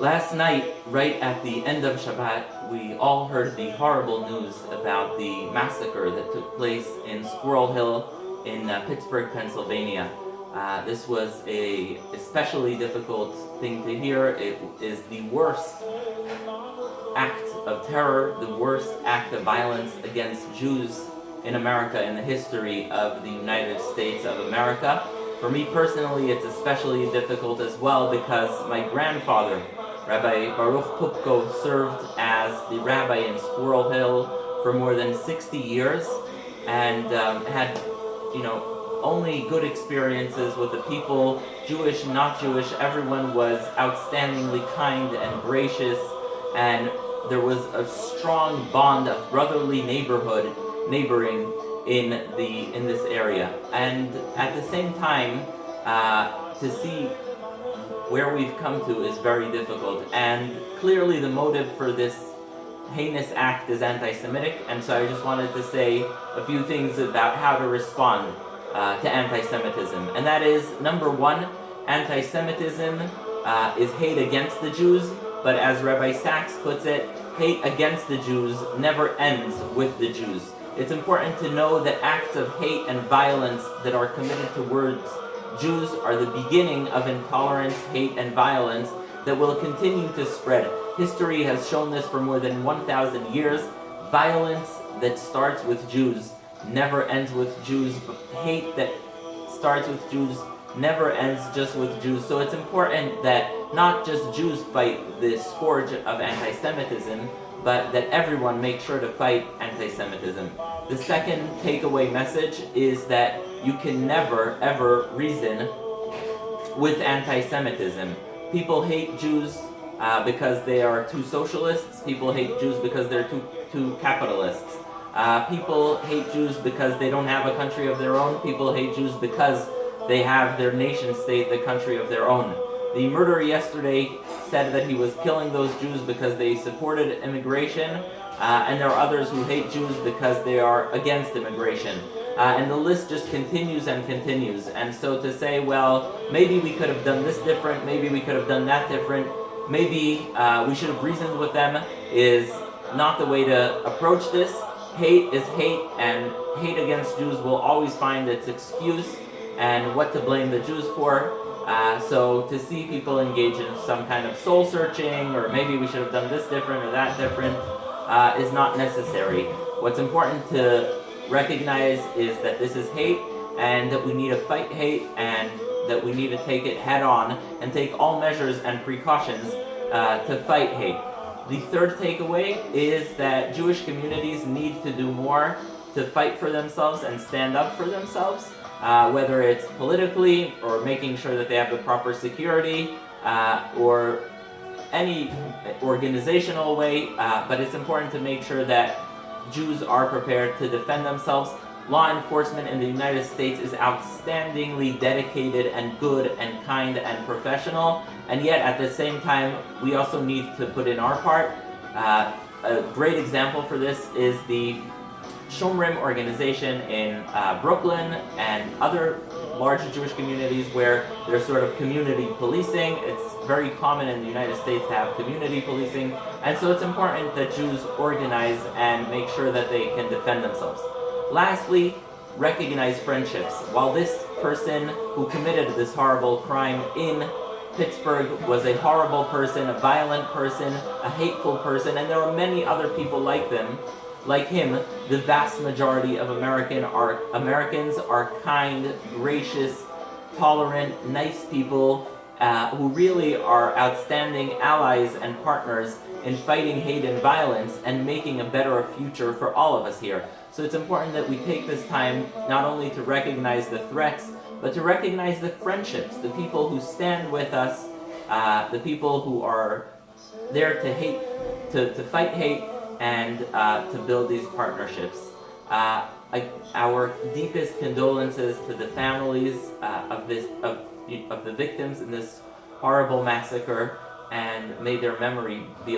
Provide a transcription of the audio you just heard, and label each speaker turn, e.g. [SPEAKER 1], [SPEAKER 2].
[SPEAKER 1] Last night, right at the end of Shabbat, we all heard the horrible news about the massacre that took place in Squirrel Hill in Pittsburgh, Pennsylvania. This was a especially difficult thing to hear. It is the worst act of terror, the worst act of violence against Jews in America in the history of the United States of America. For me personally, it's especially difficult as well because my grandfather, Rabbi Baruch Pupko, served as the rabbi in Squirrel Hill for more than 60 years and had, only good experiences with the people, Jewish, not Jewish. Everyone was outstandingly kind and gracious, and there was a strong bond of brotherly neighboring in this area. And at the same time, to see where we've come to is very difficult. And clearly the motive for this heinous act is anti-Semitic, and so I just wanted to say a few things about how to respond to anti-Semitism. And that is, number one, anti-Semitism is hate against the Jews, but as Rabbi Sachs puts it, hate against the Jews never ends with the Jews. It's important to know that acts of hate and violence that are committed towards Jews are the beginning of intolerance, hate, and violence that will continue to spread. History has shown this for more than 1,000 years. Violence that starts with Jews never ends with Jews. Hate that starts with Jews never ends just with Jews. So it's important that not just Jews fight this scourge of anti-Semitism, but that everyone make sure to fight anti-Semitism. The second takeaway message is that you can never, ever reason with anti-Semitism. People hate Jews because they are too socialists. People hate Jews because they're too capitalists. People hate Jews because they don't have a country of their own. People hate Jews because they have their nation state, the country of their own. The murderer yesterday said that he was killing those Jews because they supported immigration, and there are others who hate Jews because they are against immigration. And the list just continues and continues. And so to say, well, maybe we could have done this different, maybe we could have done that different, maybe we should have reasoned with them, is not the way to approach this. Hate is hate, and hate against Jews will always find its excuse and what to blame the Jews for. So to see people engage in some kind of soul searching, or maybe we should have done this different or that different, is not necessary. What's important to recognize is that this is hate, and that we need to fight hate, and that we need to take it head on and take all measures and precautions to fight hate. The third takeaway is that Jewish communities need to do more to fight for themselves and stand up for themselves, whether it's politically or making sure that they have the proper security or any organizational way, but it's important to make sure that Jews are prepared to defend themselves. Law enforcement in the United States is outstandingly dedicated and good and kind and professional, and yet at the same time we also need to put in our part. A great example for this is the Shomrim organization in Brooklyn and other large Jewish communities where there's sort of community policing. It's very common in the United States to have community policing, and so it's important that Jews organize and make sure that they can defend themselves. Lastly, recognize friendships. While this person who committed this horrible crime in Pittsburgh was a horrible person, a violent person, a hateful person, and there are many other people like him, the vast majority of Americans are kind, gracious, tolerant, nice people who really are outstanding allies and partners in fighting hate and violence and making a better future for all of us here. So it's important that we take this time not only to recognize the threats, but to recognize the friendships, the people who stand with us, the people who are there to fight hate, and to build these partnerships. Our deepest condolences to the families of the victims in this horrible massacre, and may their memory be